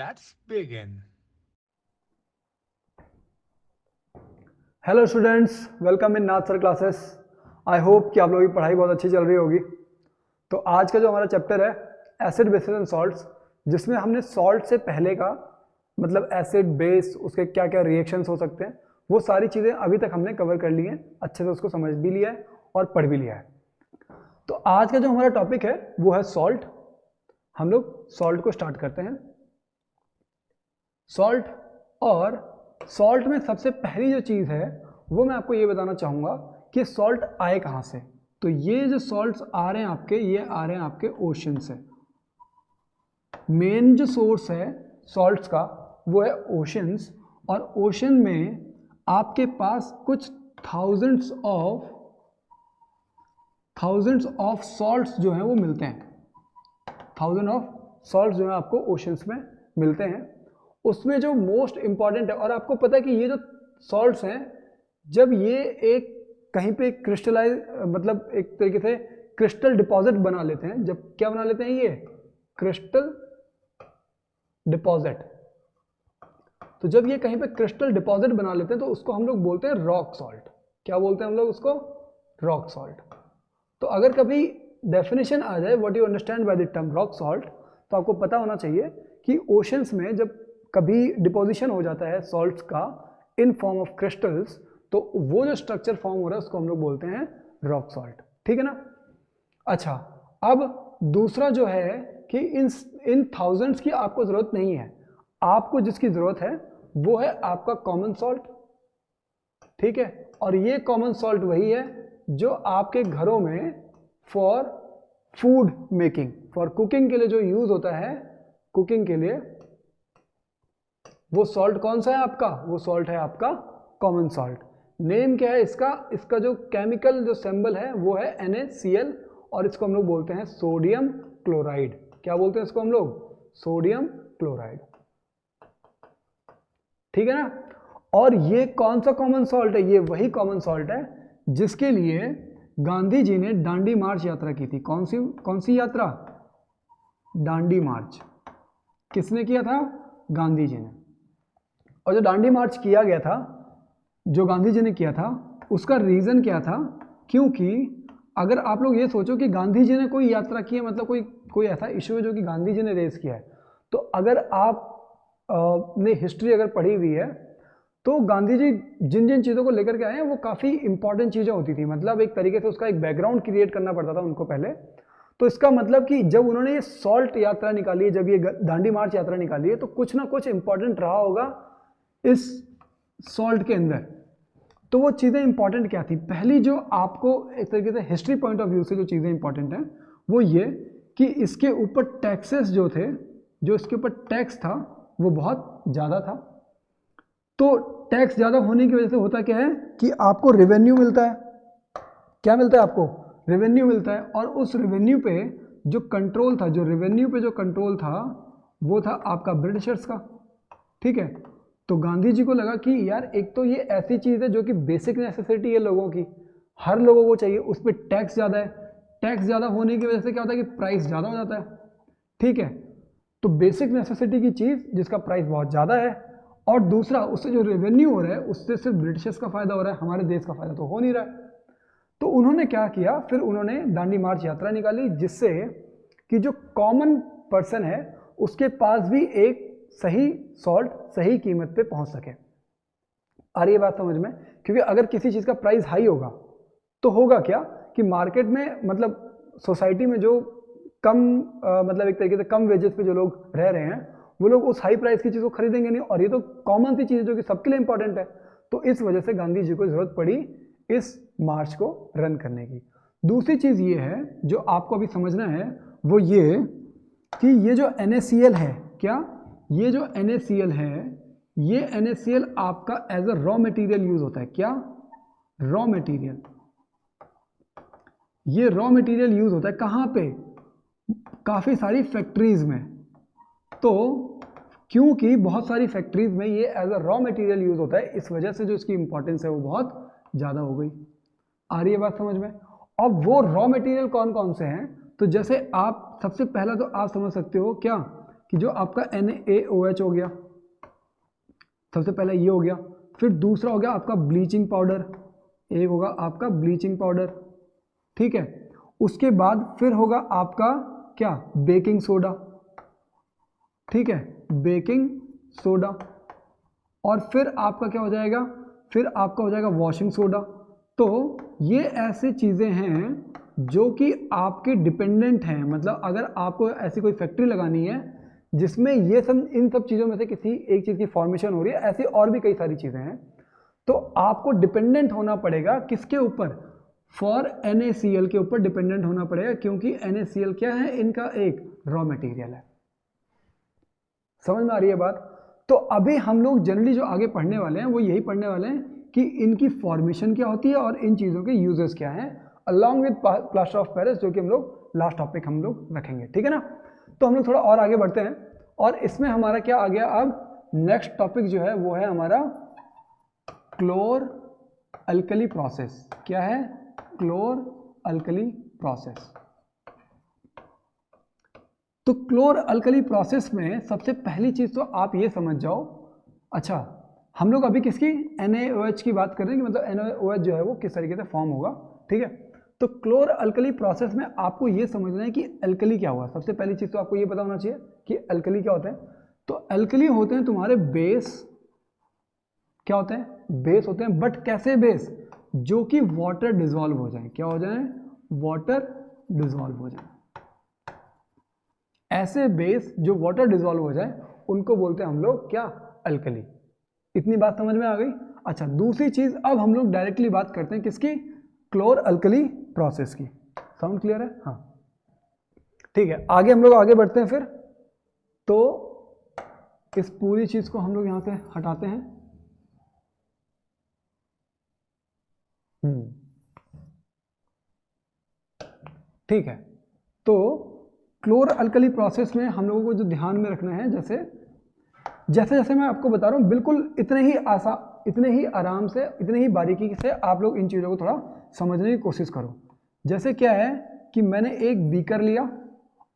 Let's begin. Hello students, welcome in Nath sir classes. I hope कि आप लोगों की पढ़ाई बहुत अच्छी चल रही होगी। तो आज का जो हमारा चैप्टर है एसिड बेसिस एंड सॉल्ट्स, जिसमें हमने सॉल्ट से पहले का मतलब एसिड बेस, उसके क्या क्या रिएक्शंस हो सकते हैं, वो सारी चीज़ें अभी तक हमने कवर कर ली हैं, अच्छे से उसको समझ भी लिया है और पढ़ भी लिया है। तो आज का जो हमारा टॉपिक है वो है सॉल्ट। हम लोग सॉल्ट को स्टार्ट करते हैं। सॉल्ट, और सॉल्ट में सबसे पहली जो चीज़ है वो मैं आपको ये बताना चाहूँगा कि सॉल्ट आए कहाँ से। तो ये जो सॉल्ट्स आ रहे हैं आपके, ये आ रहे हैं आपके ओशन से। मेन जो सोर्स है सॉल्ट्स का वो है ओशंस, और ओशन में आपके पास कुछ थाउजेंड्स ऑफ सॉल्ट्स जो हैं वो मिलते हैं। थाउजेंड ऑफ सॉल्ट्स जो है आपको ओशंस में मिलते हैं। उसमें जो मोस्ट इंपॉर्टेंट है, और आपको पता है कि ये जो सॉल्ट्स हैं, जब ये एक कहीं पे क्रिस्टलाइज मतलब एक तरीके से क्रिस्टल डिपॉजिट बना लेते हैं, जब क्या बना लेते हैं, ये क्रिस्टल डिपॉजिट। तो जब ये कहीं पे क्रिस्टल डिपॉजिट बना लेते हैं तो उसको हम लोग बोलते हैं रॉक सॉल्ट। क्या बोलते हैं हम लोग उसको? Rock salt. तो अगर कभी डेफिनेशन आ जाए what you understand by the term rock salt, तो आपको पता होना चाहिए कि ओशंस में जब कभी डिपोजिशन हो जाता है सॉल्ट्स का इन फॉर्म ऑफ क्रिस्टल्स, तो वो जो स्ट्रक्चर फॉर्म हो रहा है उसको हम लोग बोलते हैं रॉक सॉल्ट। ठीक है ना? अच्छा, अब दूसरा जो है कि इन थाउजेंड्स की आपको ज़रूरत नहीं है। आपको जिसकी ज़रूरत है वो है आपका कॉमन सॉल्ट। ठीक है? और ये कॉमन सॉल्ट वही है जो आपके घरों में for food making, for cooking के लिए जो यूज़ होता है, कुकिंग के लिए, वो सॉल्ट कौन सा है आपका? वो सॉल्ट है आपका कॉमन सॉल्ट। नेम क्या है इसका? इसका जो केमिकल जो सिंबल है वो है NaCl, और इसको हम लोग बोलते हैं सोडियम क्लोराइड। क्या बोलते हैं इसको हम लोग? Sodium chloride. ठीक है ना? और ये कौन सा कॉमन सॉल्ट है? ये वही कॉमन सॉल्ट है जिसके लिए गांधी जी ने दांडी मार्च यात्रा की थी। कौन सी यात्रा? दांडी मार्च। किसने किया था? गांधी जी ने। और जो दांडी मार्च किया गया था, जो गांधी जी ने किया था, उसका रीज़न क्या था? क्योंकि अगर आप लोग ये सोचो कि गांधी जी ने कोई यात्रा की है, मतलब कोई ऐसा इशू है जो कि गांधी जी ने रेज किया है, तो अगर आप ने हिस्ट्री अगर पढ़ी हुई है तो गांधी जी जिन जिन चीज़ों को लेकर के आए हैं वो काफ़ी इंपॉर्टेंट चीज़ें होती थी। मतलब एक तरीके से उसका एक बैकग्राउंड क्रिएट करना पड़ता था उनको पहले। तो इसका मतलब कि जब उन्होंने ये सॉल्ट यात्रा निकाली है, जब ये दांडी मार्च यात्रा निकाली है, तो कुछ ना कुछ इंपॉर्टेंट रहा होगा इस सॉल्ट के अंदर। तो वो चीज़ें इंपॉर्टेंट क्या थी? पहली जो आपको एक तरीके से हिस्ट्री पॉइंट ऑफ व्यू से जो चीज़ें इंपॉर्टेंट हैं वो ये कि इसके ऊपर टैक्सेस जो थे, जो इसके ऊपर टैक्स था वो बहुत ज़्यादा था। तो टैक्स ज़्यादा होने की वजह से होता क्या है कि आपको रेवेन्यू मिलता है। क्या मिलता है आपको? रेवेन्यू मिलता है। और उस रेवेन्यू पे जो कंट्रोल था, जो रेवेन्यू पे जो कंट्रोल था वो था आपका ब्रिटिशर्स का। ठीक है? तो गांधी जी को लगा कि यार एक तो ये ऐसी चीज़ है जो कि बेसिक नेसेसिटी है लोगों की, हर लोगों को चाहिए, उस पर टैक्स ज़्यादा है। टैक्स ज़्यादा होने की वजह से क्या होता है कि प्राइस ज़्यादा हो जाता है। ठीक है? तो बेसिक नेसेसिटी की चीज़ जिसका प्राइस बहुत ज़्यादा है, और दूसरा उससे जो रेवेन्यू हो रहा है उससे सिर्फ ब्रिटिशर्स का फ़ायदा हो रहा है, हमारे देश का फ़ायदा तो हो नहीं रहा है। तो उन्होंने क्या किया, फिर उन्होंने दांडी मार्च यात्रा निकाली जिससे कि जो कॉमन पर्सन है उसके पास भी एक सही सॉल्ट सही कीमत पे पहुंच सके। आ रही है बात समझ में? क्योंकि अगर किसी चीज़ का प्राइस हाई होगा तो होगा क्या कि मार्केट में, मतलब सोसाइटी में जो कम मतलब एक तरीके से कम वेजेस पे जो लोग रह रहे हैं वो लोग उस हाई प्राइस की चीज़ को खरीदेंगे नहीं, और ये तो कॉमन सी चीज़ है जो कि सबके लिए इंपॉर्टेंट है। तो इस वजह से गांधी जी को जरूरत पड़ी इस मार्च को रन करने की। दूसरी चीज़ ये है जो आपको अभी समझना है, वो ये कि ये जो NaCl है, क्या ये जो NaCl है, ये NaCl आपका as a raw material use होता है। क्या? Raw material. ये रॉ मटेरियल यूज होता है कहाँ पे? काफ़ी सारी फैक्ट्रीज में। तो क्योंकि बहुत सारी फैक्ट्रीज में ये as a raw material use होता है, इस वजह से जो इसकी इंपॉर्टेंस है वो बहुत ज़्यादा हो गई। आ रही है बात समझ में? अब वो रॉ मटेरियल कौन कौन से हैं? तो जैसे आप सबसे पहला तो आप समझ सकते हो क्या कि जो आपका NaOH हो गया, सबसे पहले ये हो गया, फिर दूसरा हो गया आपका ब्लीचिंग पाउडर, एक होगा आपका ब्लीचिंग पाउडर, ठीक है। उसके बाद फिर होगा आपका क्या, बेकिंग सोडा, ठीक है, बेकिंग सोडा। और फिर आपका क्या हो जाएगा, फिर आपका हो जाएगा वॉशिंग सोडा। तो ये ऐसी चीज़ें हैं जो कि आपके डिपेंडेंट हैं, मतलब अगर आपको ऐसी कोई फैक्ट्री लगानी है जिसमें ये सब, इन सब चीज़ों में से किसी एक चीज़ की फॉर्मेशन हो रही है, ऐसी और भी कई सारी चीज़ें हैं, तो आपको डिपेंडेंट होना पड़ेगा किसके ऊपर, फॉर NaCl के ऊपर डिपेंडेंट होना पड़ेगा, क्योंकि NaCl क्या है, इनका एक रॉ मटेरियल है। समझ में आ रही है बात। तो अभी हम लोग जनरली जो आगे पढ़ने वाले हैं वो यही पढ़ने वाले हैं कि इनकी फॉर्मेशन क्या होती है और इन चीज़ों के यूजेस क्या हैं, along with plaster of Paris, जो कि हम लोग लास्ट टॉपिक हम लोग रखेंगे, ठीक है ना। तो हम लोग थोड़ा और आगे बढ़ते हैं, और इसमें हमारा क्या आ गया, अब नेक्स्ट टॉपिक जो है वो है हमारा क्लोर अल्कली प्रोसेस। क्या है, क्लोर अल्कली प्रोसेस। तो क्लोर अल्कली प्रोसेस में सबसे पहली चीज़ तो आप ये समझ जाओ, अच्छा हम लोग अभी किसकी, NaOH की बात कर रहे हैं कि मतलब NaOH जो है वो किस तरीके से फॉर्म होगा, ठीक है। तो क्लोर अल्कली प्रोसेस में आपको ये समझना है कि अल्कली क्या हुआ। सबसे पहली चीज़ तो आपको ये पता होना चाहिए कि अल्कली क्या होते हैं। तो अल्कली होते हैं तुम्हारे बेस, क्या होते हैं, बेस होते हैं, बट कैसे बेस, जो कि वाटर डिजोल्व हो जाए, क्या हो जाए, वाटर डिजोल्व हो जाए। ऐसे बेस जो वाटर डिजोल्व हो जाए उनको बोलते हैं हम लोग क्या, अल्कली। इतनी बात समझ में आ गई। अच्छा, दूसरी चीज अब हम लोग डायरेक्टली बात करते हैं किसकी, क्लोर अल्कली प्रोसेस की। साउंड क्लियर है, हाँ ठीक है। आगे हम लोग आगे बढ़ते हैं फिर। तो इस पूरी चीज को हम लोग यहां से हटाते हैं। ठीक है। तो क्लोर अल्कली प्रोसेस में हम लोगों को जो ध्यान में रखना है, जैसे जैसे जैसे मैं आपको बता रहा हूँ, बिल्कुल इतने ही आराम से, इतने ही बारीकी से आप लोग इन चीज़ों को थोड़ा समझने की कोशिश करो। जैसे क्या है कि मैंने एक बीकर लिया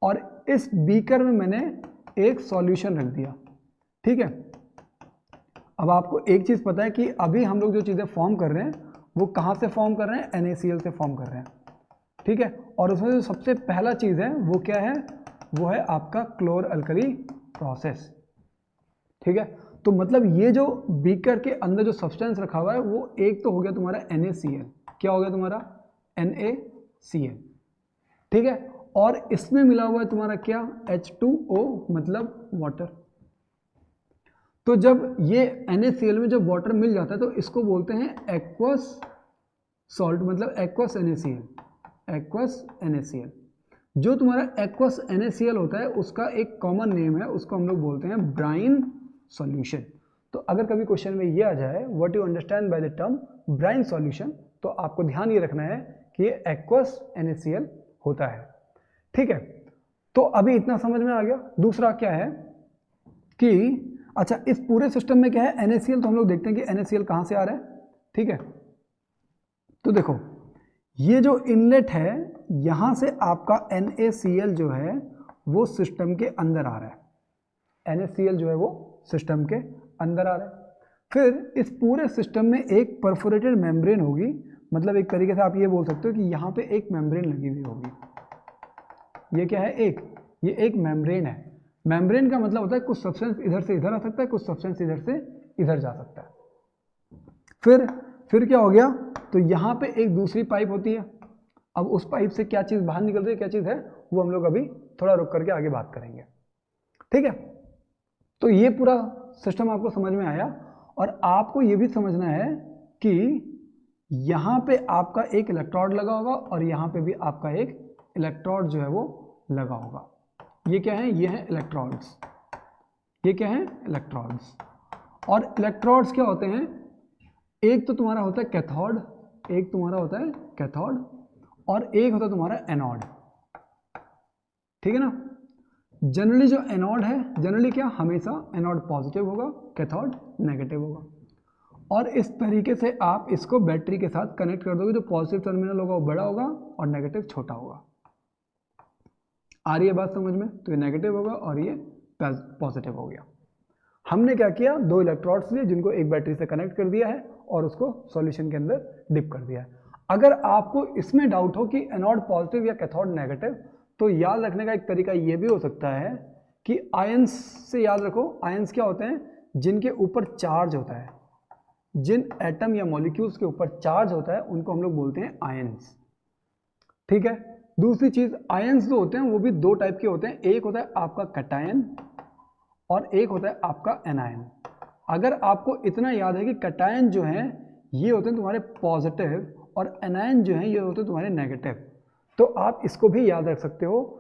और इस बीकर में मैंने एक सॉल्यूशन रख दिया, ठीक है। अब आपको एक चीज़ पता है कि अभी हम लोग जो चीज़ें फॉर्म कर रहे हैं वो कहाँ से फॉर्म कर रहे हैं, NaCl से फॉर्म कर रहे हैं, ठीक है। और उसमें जो सबसे पहला चीज़ है वो क्या है, वो है आपका क्लोर अल्कली प्रोसेस, ठीक है। तो मतलब ये जो बीकर के अंदर जो सब्सटेंस रखा हुआ है वो एक तो हो गया तुम्हारा NaCl, क्या हो गया तुम्हारा, NaCl, ठीक है। और इसमें मिला हुआ है तुम्हारा क्या, H2O, मतलब वाटर। तो जब ये NaCl में जब वाटर मिल जाता है तो इसको बोलते हैं एक्वस सॉल्ट, मतलब एक्वस NaCl, एक्वस NaCl। जो तुम्हारा एक्वस NaCl होता है उसका एक कॉमन नेम है, उसको हम लोग बोलते हैं ब्राइन सॉल्यूशन। तो अगर कभी क्वेश्चन में ये आ जाए what you understand by the term brine solution, तो आपको ध्यान ये रखना है कि ये एक्वस NaCl होता है, ठीक है। तो अभी इतना समझ में आ गया। दूसरा क्या है कि अच्छा, इस पूरे सिस्टम में क्या है NaCl, तो हम लोग देखते हैं कि NaCl कहाँ से आ रहा है, ठीक है। तो देखो ये जो इनलेट है यहां से आपका NaCl जो है वो सिस्टम के अंदर आ रहा है, NaCl जो है वो सिस्टम के अंदर आ रहा है। फिर इस पूरे सिस्टम में एक परफोरेटेड मेम्ब्रेन होगी, मतलब एक तरीके से आप ये बोल सकते हो कि यहाँ पे एक मेम्ब्रेन लगी हुई होगी। ये क्या है, ये एक मेम्ब्रेन है। मेम्ब्रेन का मतलब होता है कुछ सब्सटेंस इधर से इधर आ सकता है, कुछ सब्सटेंस इधर से इधर जा सकता है। फिर क्या हो गया, तो यहाँ पे एक दूसरी पाइप होती है। अब उस पाइप से क्या चीज़ बाहर निकल रही है, क्या चीज़ है, वो हम लोग अभी थोड़ा रुक करके आगे बात करेंगे, ठीक है। तो ये पूरा सिस्टम आपको समझ में आया। और आपको ये भी समझना है कि यहाँ पे आपका एक इलेक्ट्रोड लगा होगा और यहाँ पे भी आपका एक इलेक्ट्रोड जो है वो लगा होगा। ये क्या है, ये है इलेक्ट्रोड्स, ये क्या है, इलेक्ट्रोड्स। और इलेक्ट्रोड्स क्या होते हैं, एक तो तुम्हारा होता है कैथोड, एक तुम्हारा होता है कैथोड, और एक होता है तुम्हारा एनोड, ठीक है ना। जनरली जो एनोड है, जनरली क्या, हमेशा एनोड पॉजिटिव होगा, कैथोड नेगेटिव होगा। और इस तरीके से आप इसको बैटरी के साथ कनेक्ट कर दोगे, जो पॉजिटिव टर्मिनल होगा वो बड़ा होगा और नेगेटिव छोटा होगा। आ रही है बात समझ में, तो ये नेगेटिव होगा और ये पॉजिटिव हो गया। हमने क्या किया, 2 इलेक्ट्रोड्स लिए जिनको एक बैटरी से कनेक्ट कर दिया है और उसको सॉल्यूशन के अंदर डिप कर दिया है। अगर आपको इसमें डाउट हो कि एनोड पॉजिटिव या कैथोड नेगेटिव, तो याद रखने का एक तरीका ये भी हो सकता है कि आयंस से याद रखो। आयंस क्या होते हैं, जिनके ऊपर चार्ज होता है, जिन एटम या मॉलिक्यूल्स के ऊपर चार्ज होता है उनको हम लोग बोलते हैं आयंस। ठीक है। दूसरी चीज, आयंस जो होते हैं वो भी 2 टाइप के होते हैं, एक होता है आपका कैटायन और एक होता है आपका एनायन। अगर आपको इतना याद है कि कैटायन जो है ये होते हैं तुम्हारे पॉजिटिव और एनायन जो है ये होते हैं तुम्हारे नेगेटिव, तो आप इसको भी याद रख सकते हो।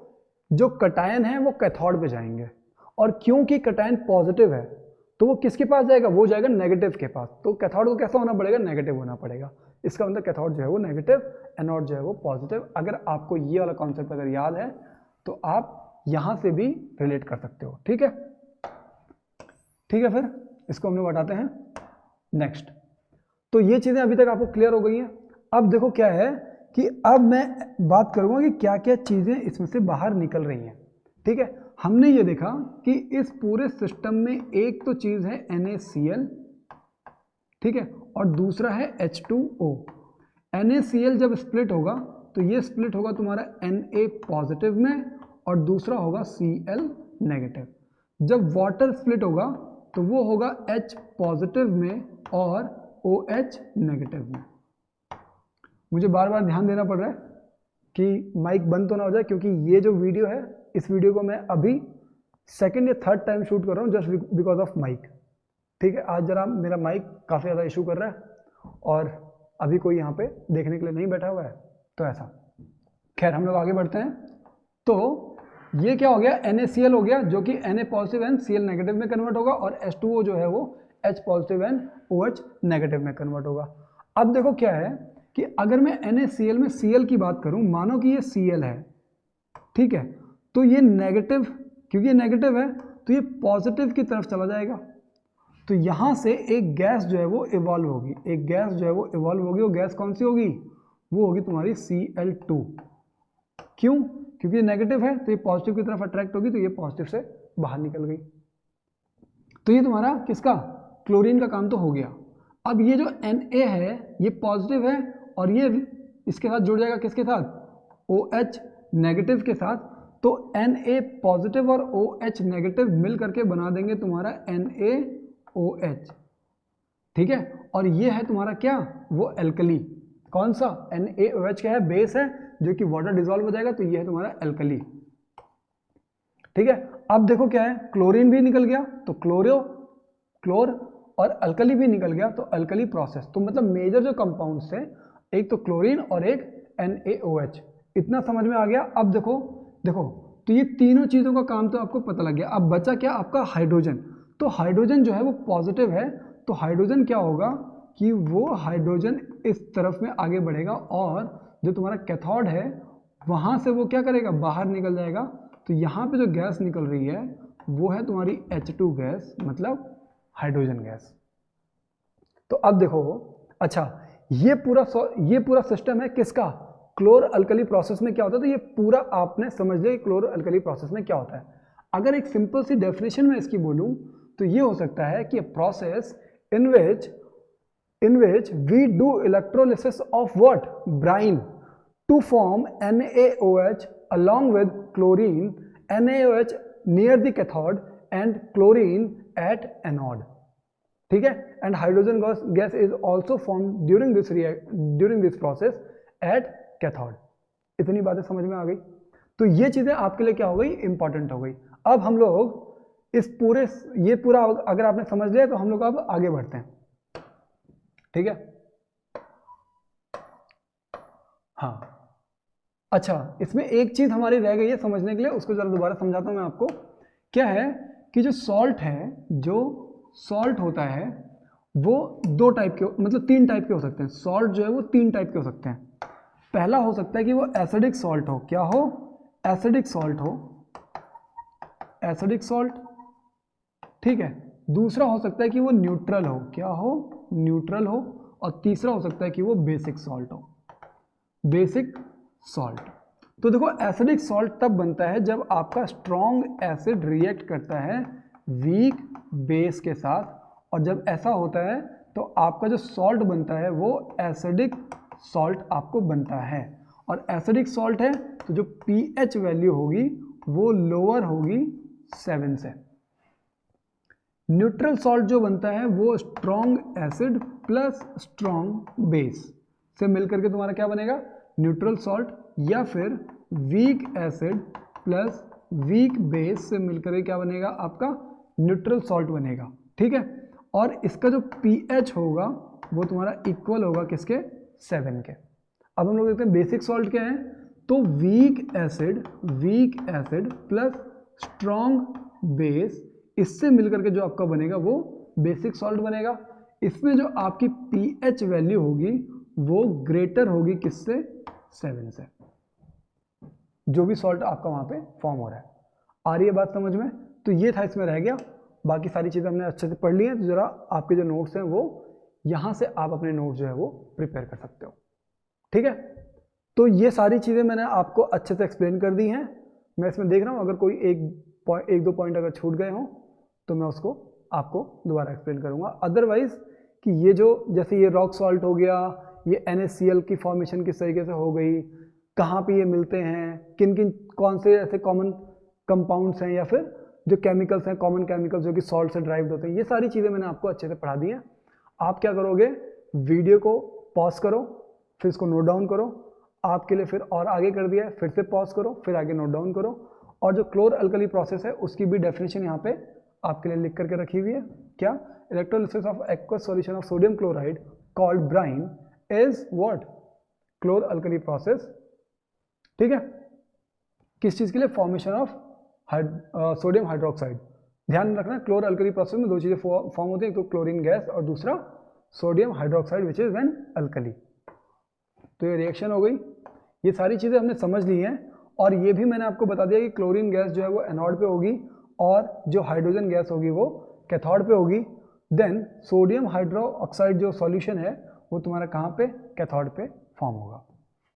जो कैटायन है वो कैथोड पे जाएंगे, और क्योंकि कैटायन पॉजिटिव है तो वो किसके पास जाएगा, वो जाएगा नेगेटिव के पास। तो कैथोड को कैसा होना पड़ेगा, नेगेटिव होना पड़ेगा। इसका मतलब कैथोड जो है वो नेगेटिव, एनोड जो है वो पॉजिटिव। अगर आपको ये वाला कॉन्सेप्ट अगर याद है तो आप यहां से भी रिलेट कर सकते हो। ठीक है, ठीक है। फिर इसको हम लोग हटाते हैं नेक्स्ट। तो ये चीजें अभी तक आपको क्लियर हो गई हैं। अब देखो क्या है कि अब मैं बात करूंगा कि क्या क्या चीजें इसमें से बाहर निकल रही हैं। ठीक है, हमने ये देखा कि इस पूरे सिस्टम में एक तो चीज है NaCl, ठीक है, और दूसरा है H2O। NaCl जब स्प्लिट होगा तो ये स्प्लिट होगा तुम्हारा Na पॉजिटिव में और दूसरा होगा Cl नेगेटिव। जब वाटर स्प्लिट होगा तो वो होगा H पॉजिटिव में और OH नेगेटिव में। मुझे बार बार ध्यान देना पड़ रहा है कि माइक बंद तो ना हो जाए, क्योंकि ये जो वीडियो है, इस वीडियो को मैं अभी 2nd या 3rd टाइम शूट कर रहा हूँ जस्ट बिकॉज ऑफ माइक। ठीक है, आज जरा मेरा माइक काफ़ी ज़्यादा इशू कर रहा है और अभी कोई यहाँ पे देखने के लिए नहीं बैठा हुआ है, तो ऐसा। खैर, हम लोग आगे बढ़ते हैं। तो ये क्या हो गया, NaCl हो गया, जो कि Na positive and Cl negative में कन्वर्ट होगा, और H2O जो है वो H positive and OH negative में कन्वर्ट होगा। अब देखो क्या है कि अगर मैं NaCl में Cl की बात करूं, मानो कि ये Cl है, ठीक है, तो ये नेगेटिव, क्योंकि ये नेगेटिव है तो ये पॉजिटिव की तरफ चला जाएगा। तो यहां से एक गैस जो है वो इवॉल्व होगी, एक गैस जो है वो इवॉल्व होगी। वो गैस कौन सी होगी, वो होगी तुम्हारी Cl2। क्यों, क्योंकि ये नेगेटिव है तो ये पॉजिटिव की तरफ अट्रैक्ट होगी, तो ये पॉजिटिव से बाहर निकल गई। तो ये तुम्हारा किसका, क्लोरीन का काम तो हो गया। अब ये जो Na है ये पॉजिटिव है और ये इसके साथ जुड़ जाएगा, किसके साथ, OH नेगेटिव के साथ। तो Na पॉजिटिव और OH नेगेटिव मिल करके बना देंगे तुम्हारा NaOH। ठीक है, और ये है तुम्हारा क्या, वो एल्कली। कौन सा, NaOH क्या है, बेस है जो कि वाटर डिसॉल्व हो जाएगा, तो ये है तुम्हारा एल्कली। ठीक है, अब देखो क्या है, क्लोरीन भी निकल गया तो क्लोर और अल्कली भी निकल गया तो अल्कली प्रोसेस। तो मतलब मेजर जो कंपाउंड्स थे, एक तो क्लोरीन और एक NaOH। इतना समझ में आ गया। अब देखो तो ये तीनों चीज़ों का काम तो आपको पता लग गया। अब बचा क्या, आपका हाइड्रोजन। तो हाइड्रोजन जो है वो पॉजिटिव है, तो हाइड्रोजन क्या होगा कि वो हाइड्रोजन इस तरफ में आगे बढ़ेगा और जो तुम्हारा कैथोड है वहाँ से वो क्या करेगा, बाहर निकल जाएगा। तो यहाँ पे जो गैस निकल रही है वो है तुम्हारी H2 गैस, मतलब हाइड्रोजन गैस। तो अब देखो, अच्छा, ये पूरा सिस्टम है किसका, क्लोर अल्कली प्रोसेस में क्या होता है। तो ये पूरा आपने समझ लिया क्लोर अल्कली प्रोसेस में क्या होता है। अगर एक सिंपल सी डेफिनेशन में इसकी बोलूं तो ये हो सकता है कि process in which we do electrolysis of what, brine, to form NaOH along with chlorine, NaOH near the cathode and chlorine at anode। ठीक है, and hydrogen gas is also form during this process at cathode. इतनी बातें समझ में आ गई। तो ये चीजें आपके लिए क्या हो गई, इंपॉर्टेंट हो गई। अब हम लोग इस ये पूरा अगर आपने समझ लिया तो हम लोग अब आगे बढ़ते हैं। ठीक है, हाँ, अच्छा, इसमें एक चीज हमारी रह गई है समझने के लिए, उसको जरा दोबारा समझाता हूं मैं आपको। क्या है कि जो सॉल्ट होता है वो 2 टाइप के, मतलब 3 टाइप के हो सकते हैं। सॉल्ट जो है वो 3 टाइप के हो सकते हैं। पहला हो सकता है कि वो एसिडिक सॉल्ट हो, क्या हो, एसिडिक सॉल्ट हो, एसिडिक सॉल्ट। ठीक है, दूसरा हो सकता है कि वो न्यूट्रल हो, क्या हो, न्यूट्रल हो। और तीसरा हो सकता है कि वो बेसिक सॉल्ट हो, बेसिक सॉल्ट। तो देखो एसिडिक सॉल्ट तब बनता है जब आपका स्ट्रॉन्ग एसिड रिएक्ट करता है वीक बेस के साथ, और जब ऐसा होता है तो आपका जो सॉल्ट बनता है वो एसिडिक सॉल्ट आपको बनता है। और एसिडिक सॉल्ट है तो जो pH वैल्यू होगी वो लोअर होगी 7 से। न्यूट्रल सॉल्ट जो बनता है वो strong acid plus strong base से मिलकर के तुम्हारा क्या बनेगा, न्यूट्रल सॉल्ट, या फिर weak acid plus weak base से मिलकर के क्या बनेगा आपका न्यूट्रल सॉल्ट बनेगा। ठीक है, और इसका जो pH होगा वो तुम्हारा इक्वल होगा किसके, 7 के। अब हम लोग देखते हैं बेसिक सॉल्ट क्या है, तो weak acid plus strong base, इससे मिलकर के जो आपका बनेगा वो बेसिक सॉल्ट बनेगा। इसमें जो आपकी pH वैल्यू होगी वो ग्रेटर होगी किससे, 7 से, जो भी सॉल्ट आपका वहां पे फॉर्म हो रहा है। आ रही है बात समझ में? तो ये था, इसमें रह गया, बाकी सारी चीज़ें हमने अच्छे से पढ़ ली हैं। तो ज़रा आपके जो नोट्स हैं वो यहाँ से आप अपने नोट्स जो है वो प्रिपेयर कर सकते हो। ठीक है, तो ये सारी चीज़ें मैंने आपको अच्छे से एक्सप्लेन कर दी हैं। मैं इसमें देख रहा हूँ अगर कोई एक दो पॉइंट अगर छूट गए हों तो मैं उसको आपको दोबारा एक्सप्लेन करूँगा। अदरवाइज कि ये जो जैसे ये रॉक सॉल्ट हो गया, ये NaCl की फॉर्मेशन किस तरीके से हो गई, कहाँ पे ये मिलते हैं, किन किन कौन से ऐसे कॉमन कंपाउंड्स हैं, या फिर जो केमिकल्स हैं कॉमन केमिकल्स जो कि सॉल्ट से ड्राइव्ड होते हैं, ये सारी चीज़ें मैंने आपको अच्छे से पढ़ा दी हैं। आप क्या करोगे, वीडियो को पॉज करो, फिर इसको नोट डाउन करो, आपके लिए फिर और आगे कर दिया है, फिर से पॉज करो, फिर आगे नोट डाउन करो, और जो क्लोर अल्कली प्रोसेस है उसकी भी डेफिनेशन यहाँ पे आपके लिए लिख करके रखी हुई है। क्या, electrolysis of aqueous solution of sodium chloride called brine is what, chlor alkali process. ठीक है, किस चीज़ के लिए, फॉर्मेशन ऑफ सोडियम हाइड्रोक्साइड। ध्यान रखना क्लोर अल्कली प्रोसेस में दो चीज़ें फॉर्म होती हैं, एक तो क्लोरीन गैस और दूसरा sodium hydroxide which is an alkali. तो ये रिएक्शन हो गई, ये सारी चीज़ें हमने समझ ली हैं। और ये भी मैंने आपको बता दिया कि क्लोरीन गैस जो है वो एनोड पे होगी और जो हाइड्रोजन गैस होगी वो कैथोड पे होगी। देन सोडियम हाइड्रोक्साइड जो सॉल्यूशन है वो तुम्हारा कहाँ पे, कैथोड पे फॉर्म होगा।